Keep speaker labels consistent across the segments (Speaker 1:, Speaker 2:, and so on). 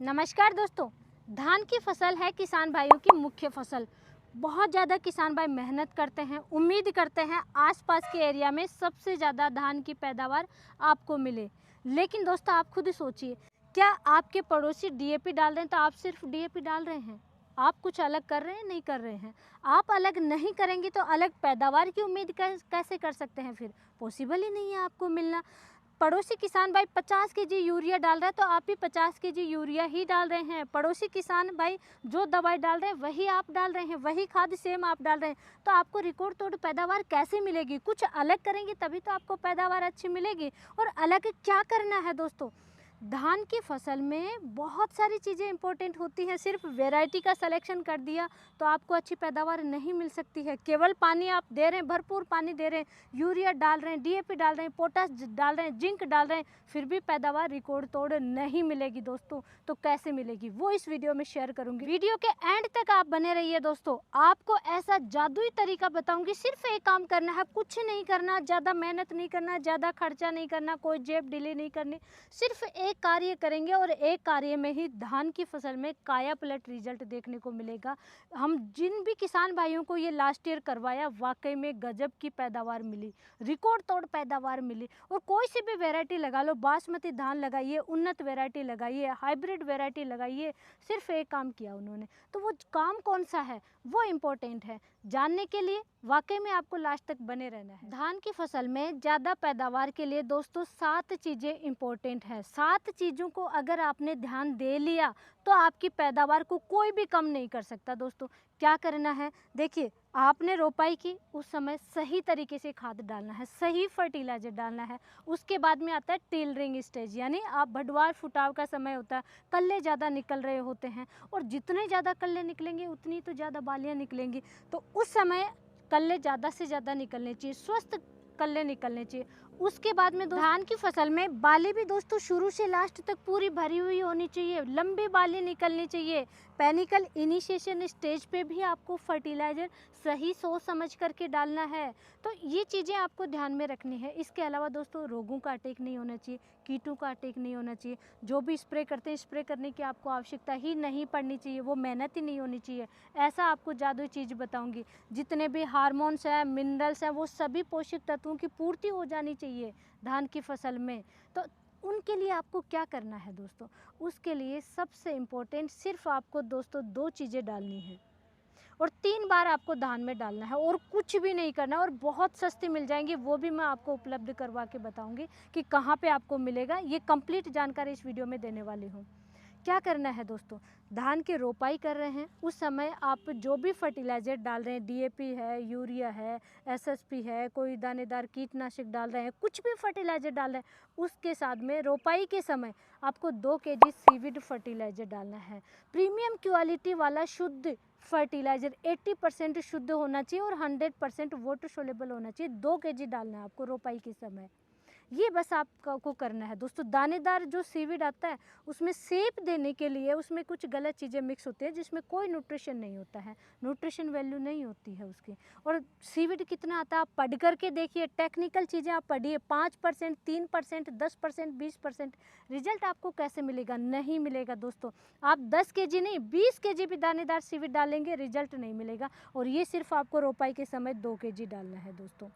Speaker 1: नमस्कार दोस्तों। धान की फसल है किसान भाइयों की मुख्य फसल। बहुत ज़्यादा किसान भाई मेहनत करते हैं, उम्मीद करते हैं आसपास के एरिया में सबसे ज़्यादा धान की पैदावार आपको मिले। लेकिन दोस्तों आप खुद सोचिए, क्या आपके पड़ोसी डीएपी डाल रहे हैं तो आप सिर्फ डीएपी डाल रहे हैं? आप कुछ अलग कर रहे हैं? नहीं कर रहे हैं। आप अलग नहीं करेंगे तो अलग पैदावार की उम्मीद कैसे कर सकते हैं? फिर पॉसिबल ही नहीं है आपको मिलना। पड़ोसी किसान भाई 50 केजी यूरिया डाल रहा है तो आप भी 50 केजी यूरिया ही डाल रहे हैं। पड़ोसी किसान भाई जो दवाई डाल रहे हैं वही आप डाल रहे हैं, वही खाद सेम आप डाल रहे हैं, तो आपको रिकॉर्ड तोड़ पैदावार कैसे मिलेगी? कुछ अलग करेंगे तभी तो आपको पैदावार अच्छी मिलेगी। और अलग क्या करना है दोस्तों? धान की फसल में बहुत सारी चीज़ें इंपॉर्टेंट होती हैं। सिर्फ वैरायटी का सिलेक्शन कर दिया तो आपको अच्छी पैदावार नहीं मिल सकती है। केवल पानी आप दे रहे हैं, भरपूर पानी दे रहे हैं, यूरिया डाल रहे हैं, डीएपी डाल रहे हैं, पोटास डाल रहे हैं, जिंक डाल रहे हैं, फिर भी पैदावार रिकॉर्ड तोड़ नहीं मिलेगी दोस्तों। तो कैसे मिलेगी वो इस वीडियो में शेयर करूंगी। वीडियो के एंड तक आप बने रहिए दोस्तों। आपको ऐसा जादुई तरीका बताऊंगी, सिर्फ एक काम करना है, कुछ नहीं करना, ज़्यादा मेहनत नहीं करना, ज़्यादा खर्चा नहीं करना, कोई जेब ढीली नहीं करनी, सिर्फ एक कार्य करेंगे और एक कार्य में ही धान की फसल में काया पलट रिजल्ट देखने को मिलेगा। हम जिन भी किसान भाइयों को ये लास्ट ईयर करवाया, वाकई में गजब की पैदावार मिली, रिकॉर्ड तोड़ पैदावार मिली। और कोई सी भी वैरायटी लगा लो, बासमती धान लगाइए, उन्नत वैरायटी लगाइए, हाइब्रिड वैरायटी लगाइए, सिर्फ एक काम किया उन्होंने। तो वो काम कौन सा है वो इम्पोर्टेंट है। जानने के लिए वाकई में आपको लास्ट तक बने रहना है। धान की फसल में ज़्यादा पैदावार के लिए दोस्तों 7 चीज़ें इम्पोर्टेंट हैं। 7 चीज़ों को अगर आपने ध्यान दे लिया तो आपकी पैदावार को कोई भी कम नहीं कर सकता दोस्तों। क्या करना है? देखिए, आपने रोपाई की, उस समय सही तरीके से खाद डालना है, सही फर्टिलाइजर डालना है। उसके बाद में आता है टिलरिंग स्टेज, यानी आप बढ़वार फुटाव का समय होता है, कल्ले ज़्यादा निकल रहे होते हैं और जितने ज़्यादा कल्ले निकलेंगे उतनी तो ज़्यादा बालियाँ निकलेंगी। तो उस समय कल्ले ज़्यादा से ज़्यादा निकलने चाहिए, स्वस्थ कल्ले निकलने चाहिए। उसके बाद में धान की फसल में बाली भी दोस्तों शुरू से लास्ट तक पूरी भरी हुई होनी चाहिए, लंबी बाली निकलनी चाहिए। पेनिकल इनिशिएशन स्टेज पे भी आपको फर्टिलाइजर सही सोच समझ करके डालना है। तो ये चीज़ें आपको ध्यान में रखनी है। इसके अलावा दोस्तों रोगों का अटैक नहीं होना चाहिए, कीटों का अटैक नहीं होना चाहिए। जो भी स्प्रे करते हैं, स्प्रे करने की आपको आवश्यकता ही नहीं पड़नी चाहिए, वो मेहनत ही नहीं होनी चाहिए। ऐसा आपको जादुई चीज़ बताऊंगी। जितने भी हार्मोन्स हैं, मिनरल्स हैं, वो सभी पोषक तत्वों की पूर्ति हो जानी चाहिए धान की फसल में। तो उनके लिए आपको क्या करना है दोस्तों? उसके लिए सबसे इम्पोर्टेंट सिर्फ आपको दोस्तों 2 चीज़ें डालनी है और 3 बार आपको धान में डालना है और कुछ भी नहीं करना। और बहुत सस्ती मिल जाएंगी, वो भी मैं आपको उपलब्ध करवा के बताऊंगी कि कहाँ पे आपको मिलेगा। ये कंप्लीट जानकारी इस वीडियो में देने वाली हूँ। क्या करना है दोस्तों? धान की रोपाई कर रहे हैं उस समय आप जो भी फर्टिलाइज़र डाल रहे हैं, डीएपी है, यूरिया है, एसएसपी है, कोई दानेदार कीटनाशक डाल रहे हैं, कुछ भी फर्टिलाइज़र डाल रहे हैं, उसके साथ में रोपाई के समय आपको 2 केजी सीविड फर्टिलाइज़र डालना है। प्रीमियम क्वालिटी वाला शुद्ध फर्टिलाइज़र, 80% शुद्ध होना चाहिए और 100% वाटर सोल्यूबल होना चाहिए। 2 केजी डालना है आपको रोपाई के समय। ये बस आपको करना है दोस्तों। दानेदार जो सीविड आता है उसमें सेप देने के लिए उसमें कुछ गलत चीज़ें मिक्स होती है, जिसमें कोई न्यूट्रिशन नहीं होता है, न्यूट्रिशन वैल्यू नहीं होती है उसकी। और सीविड कितना आता है आप पढ़ करके देखिए, टेक्निकल चीज़ें आप पढ़िए। 5%, 3%, 10%, 20% रिजल्ट आपको कैसे मिलेगा? नहीं मिलेगा दोस्तों। आप 10 केजी नहीं, 20 केजी भी दानेदार सीविड डालेंगे, रिजल्ट नहीं मिलेगा। और ये सिर्फ आपको रोपाई के समय 2 केजी डालना है दोस्तों।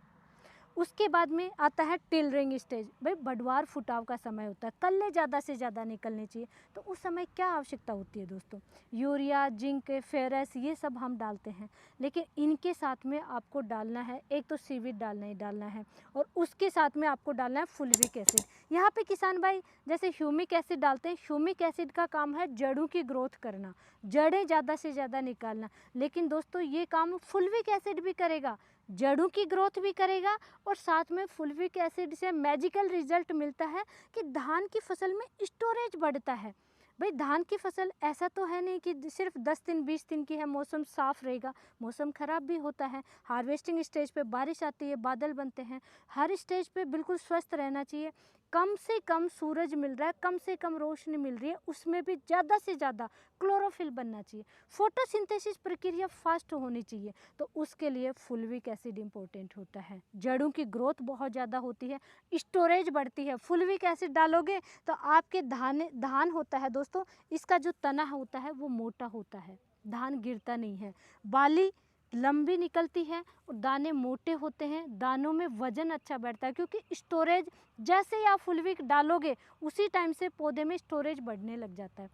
Speaker 1: उसके बाद में आता है टिलरिंग स्टेज। भाई बढ़वार फुटाव का समय होता है, कल्ले ज़्यादा से ज़्यादा निकलने चाहिए। तो उस समय क्या आवश्यकता होती है दोस्तों? यूरिया, जिंक, फेरस, ये सब हम डालते हैं, लेकिन इनके साथ में आपको डालना है, एक तो सीविड डालना ही डालना है और उसके साथ में आपको डालना है फुलविक एसिड। यहाँ पे किसान भाई जैसे ह्यूमिक एसिड डालते हैं, ह्यूमिक एसिड का काम है जड़ों की ग्रोथ करना, जड़ें ज़्यादा से ज़्यादा निकालना। लेकिन दोस्तों ये काम फुलविक एसिड भी करेगा, जड़ों की ग्रोथ भी करेगा और साथ में फुलविक एसिड से मैजिकल रिजल्ट मिलता है कि धान की फसल में स्टोरेज बढ़ता है। भाई धान की फसल ऐसा तो है नहीं कि सिर्फ 10 दिन 20 दिन की है, मौसम साफ रहेगा, मौसम ख़राब भी होता है। हार्वेस्टिंग स्टेज पे बारिश आती है, बादल बनते हैं, हर स्टेज पे बिल्कुल स्वस्थ रहना चाहिए। कम से कम सूरज मिल रहा है, कम से कम रोशनी मिल रही है, उसमें भी ज़्यादा से ज़्यादा क्लोरोफिल बनना चाहिए, फोटोसिंथेसिस प्रक्रिया फास्ट होनी चाहिए। तो उसके लिए फुलविक एसिड इम्पोर्टेंट होता है। जड़ों की ग्रोथ बहुत ज़्यादा होती है, स्टोरेज बढ़ती है। फुलविक एसिड डालोगे तो आपके धान होता है दोस्तों, इसका जो तना होता है वो मोटा होता है, धान गिरता नहीं है, बाली लंबी निकलती है और दाने मोटे होते हैं, दानों में वजन अच्छा बढ़ता है, क्योंकि स्टोरेज जैसे ही आप फुलविक डालोगे उसी टाइम से पौधे में स्टोरेज बढ़ने लग जाता है।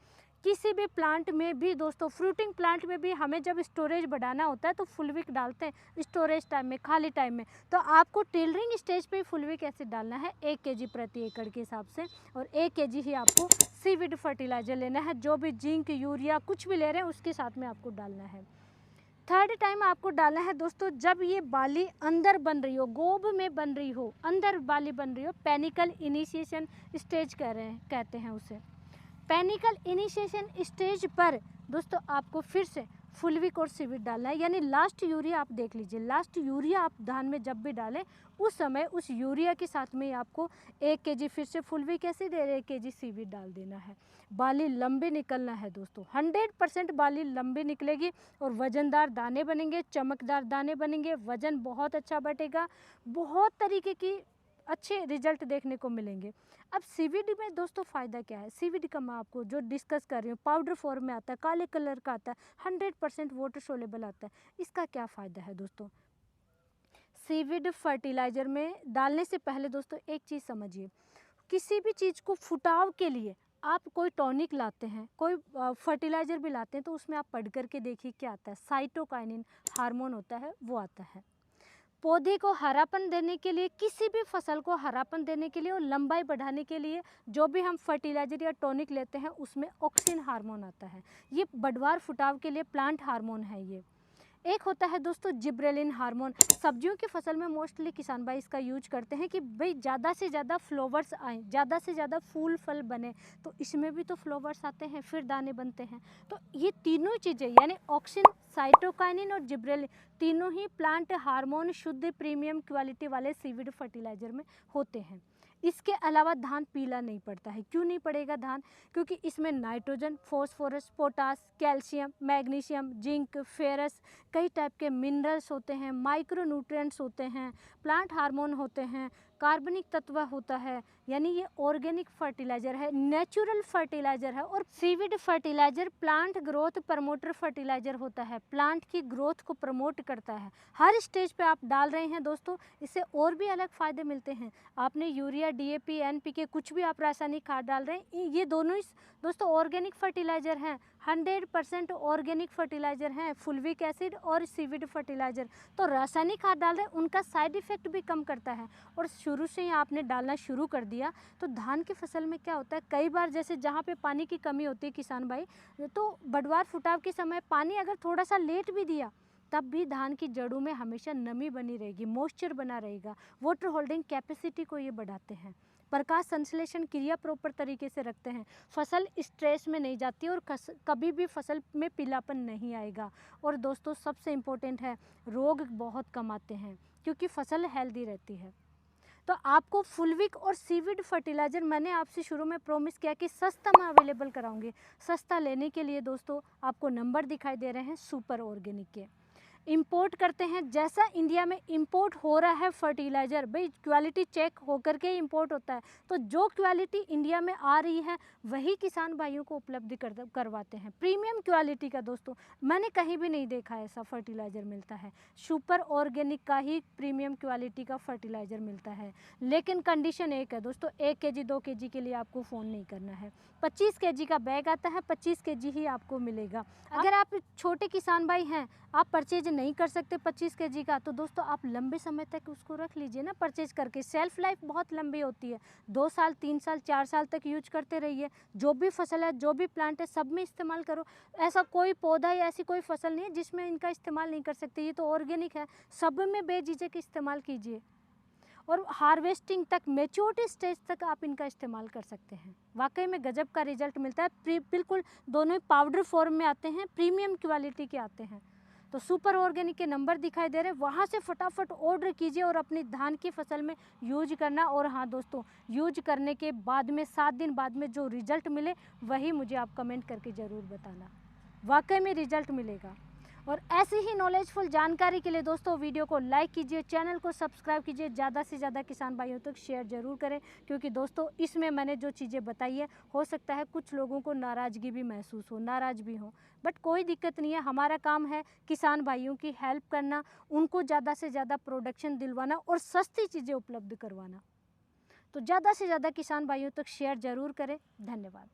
Speaker 1: किसी भी प्लांट में भी दोस्तों, फ्रूटिंग प्लांट में भी हमें जब स्टोरेज बढ़ाना होता है तो फुलविक डालते हैं स्टोरेज टाइम में, खाली टाइम में। तो आपको टिलरिंग स्टेज पे फुलविक एसिड डालना है 1 kg प्रति एकड़ के हिसाब से, और 1 kg ही आपको सीविड फर्टिलाइजर लेना है। जो भी जिंक, यूरिया कुछ भी ले रहे हैं उसके साथ में आपको डालना है। थर्ड टाइम आपको डालना है दोस्तों, जब ये बाली अंदर बन रही हो, गोब में बन रही हो, अंदर बाली बन रही हो, पेनिकल इनिशिएशन स्टेज कहते हैं उसे। पेनिकल इनिशिएशन स्टेज पर दोस्तों आपको फिर से फुलविक और सीविड डालना है। यानी लास्ट यूरिया आप देख लीजिए, लास्ट यूरिया आप धान में जब भी डालें उस समय उस यूरिया के साथ में आपको 1 kg फिर से फुलविक एसिड और 1 kg सीविड डाल देना है। बाली लंबे निकलना है दोस्तों, 100% बाली लंबी निकलेगी और वजनदार दाने बनेंगे, चमकदार दाने बनेंगे, वजन बहुत अच्छा बढ़ेगा, बहुत तरीके की अच्छे रिजल्ट देखने को मिलेंगे। अब सीवीडी में दोस्तों फ़ायदा क्या है? सीवीडी का मैं आपको जो डिस्कस कर रही हूँ, पाउडर फॉर्म में आता है, काले कलर का आता है, 100% वाटर सोलेबल आता है। इसका क्या फ़ायदा है दोस्तों? सीवीड फर्टिलाइज़र में डालने से पहले दोस्तों एक चीज़ समझिए, किसी भी चीज़ को फुटाव के लिए आप कोई टॉनिक लाते हैं, कोई फर्टिलाइज़र भी लाते हैं, तो उसमें आप पढ़ करके देखिए क्या आता है। साइटोकाइनिन हार्मोन होता है, वो आता है। पौधे को हरापन देने के लिए, किसी भी फसल को हरापन देने के लिए और लंबाई बढ़ाने के लिए जो भी हम फर्टिलाइजर या टॉनिक लेते हैं उसमें ऑक्सिन हार्मोन आता है। ये बढ़वार फुटाव के लिए प्लांट हार्मोन है। ये एक होता है दोस्तों जिब्रेलिन हार्मोन। सब्जियों की फसल में मोस्टली किसान भाई इसका यूज करते हैं कि भाई ज़्यादा से ज़्यादा फ्लावर्स आएँ, ज़्यादा से ज़्यादा फूल फल बने, तो इसमें भी तो फ्लावर्स आते हैं, फिर दाने बनते हैं। तो ये तीनों चीज़ें यानी ऑक्सिन, साइटोकाइनिन और जिब्रेलिन, तीनों ही प्लांट हार्मोन शुद्ध प्रीमियम क्वालिटी वाले सीविड फर्टिलाइजर में होते हैं। इसके अलावा धान पीला नहीं पड़ता है। क्यों नहीं पड़ेगा धान? क्योंकि इसमें nitrogen, phosphorus, potash, calcium, magnesium, zinc, ferrous, कई टाइप के मिनरल्स होते हैं, माइक्रो न्यूट्रिएंट्स होते हैं, प्लांट हार्मोन होते हैं, कार्बनिक तत्व होता है। यानी ये ऑर्गेनिक फर्टिलाइजर है, नेचुरल फर्टिलाइजर है। और seaweed fertiliser plant growth promoter fertiliser होता है, प्लांट की ग्रोथ को प्रमोट करता है। हर स्टेज पे आप डाल रहे हैं दोस्तों, इससे और भी अलग फायदे मिलते हैं। आपने यूरिया, डीएपी, एनपीके कुछ भी आप रासायनिक खाद डाल रहे हैं, ये दोनों ही दोस्तों ऑर्गेनिक फर्टिलाइजर हैं, 100% ऑर्गेनिक फर्टिलाइजर हैं, फुलविक एसिड और सीविड फर्टिलाइजर। तो रासायनिक खाद डाल रहे हैं, उनका साइड इफेक्ट भी कम करता है। और शुरू से ही आपने डालना शुरू कर दिया तो धान की फसल में क्या होता है, कई बार जैसे जहाँ पे पानी की कमी होती है किसान भाई, तो बढ़वार फुटाव के समय पानी अगर थोड़ा सा लेट भी दिया तब भी धान की जड़ों में हमेशा नमी बनी रहेगी, मॉइस्चर बना रहेगा। वाटर होल्डिंग कैपेसिटी को ये बढ़ाते हैं, प्रकाश संश्लेषण क्रिया प्रॉपर तरीके से रखते हैं, फसल स्ट्रेस में नहीं जाती और कभी भी फसल में पीलापन नहीं आएगा। और दोस्तों सबसे इम्पोर्टेंट है, रोग बहुत कम आते हैं क्योंकि फसल हेल्दी रहती है। तो आपको फुलविक और सीविड फर्टिलाइज़र मैंने आपसे शुरू में प्रॉमिस किया कि सस्ता मैं अवेलेबल कराऊंगी। सस्ता लेने के लिए दोस्तों आपको नंबर दिखाई दे रहे हैं सुपर ऑर्गेनिक के। इंपोर्ट करते हैं, जैसा इंडिया में इंपोर्ट हो रहा है फर्टिलाइज़र, भाई क्वालिटी चेक होकर के इंपोर्ट होता है, तो जो क्वालिटी इंडिया में आ रही है वही किसान भाइयों को उपलब्ध करवाते हैं। प्रीमियम क्वालिटी का दोस्तों मैंने कहीं भी नहीं देखा ऐसा फर्टिलाइज़र मिलता है। सुपर ऑर्गेनिक का ही प्रीमियम क्वालिटी का फर्टिलाइज़र मिलता है। लेकिन कंडीशन एक है दोस्तों, 1 kg 2 kg के लिए आपको फ़ोन नहीं करना है। 25 kg का बैग आता है, 25 kg ही आपको मिलेगा। अगर आप छोटे किसान भाई हैं, आप परचेज नहीं कर सकते 25 kg का, तो दोस्तों आप लंबे समय तक उसको रख लीजिए ना परचेज करके। सेल्फ लाइफ बहुत लंबी होती है, 2 साल 3 साल 4 साल तक यूज करते रहिए। जो भी फसल है, जो भी प्लांट है, सब में इस्तेमाल करो। ऐसा कोई पौधा या ऐसी कोई फसल नहीं है जिसमें इनका इस्तेमाल नहीं कर सकते। ये तो ऑर्गेनिक है, सब में बेझिझक इस्तेमाल कीजिए। और हार्वेस्टिंग तक, मेच्योरिटी स्टेज तक आप इनका इस्तेमाल कर सकते हैं। वाकई में गजब का रिजल्ट मिलता है। बिल्कुल दोनों पाउडर फॉर्म में आते हैं, प्रीमियम क्वालिटी के आते हैं। तो सुपर ऑर्गेनिक के नंबर दिखाई दे रहे हैं, वहाँ से फटाफट ऑर्डर कीजिए और अपनी धान की फसल में यूज करना। और हाँ दोस्तों, यूज करने के बाद में 7 दिन बाद में जो रिजल्ट मिले वही मुझे आप कमेंट करके ज़रूर बताना, वाकई में रिजल्ट मिलेगा। और ऐसी ही नॉलेजफुल जानकारी के लिए दोस्तों वीडियो को लाइक कीजिए, चैनल को सब्सक्राइब कीजिए, ज़्यादा से ज़्यादा किसान भाइयों तक शेयर ज़रूर करें, क्योंकि दोस्तों इसमें मैंने जो चीज़ें बताई है, हो सकता है कुछ लोगों को नाराज़गी भी महसूस हो, नाराज़ भी हो, बट कोई दिक्कत नहीं है। हमारा काम है किसान भाइयों की हेल्प करना, उनको ज़्यादा से ज़्यादा प्रोडक्शन दिलवाना और सस्ती चीज़ें उपलब्ध करवाना। तो ज़्यादा से ज़्यादा किसान भाइयों तक शेयर ज़रूर करें। धन्यवाद।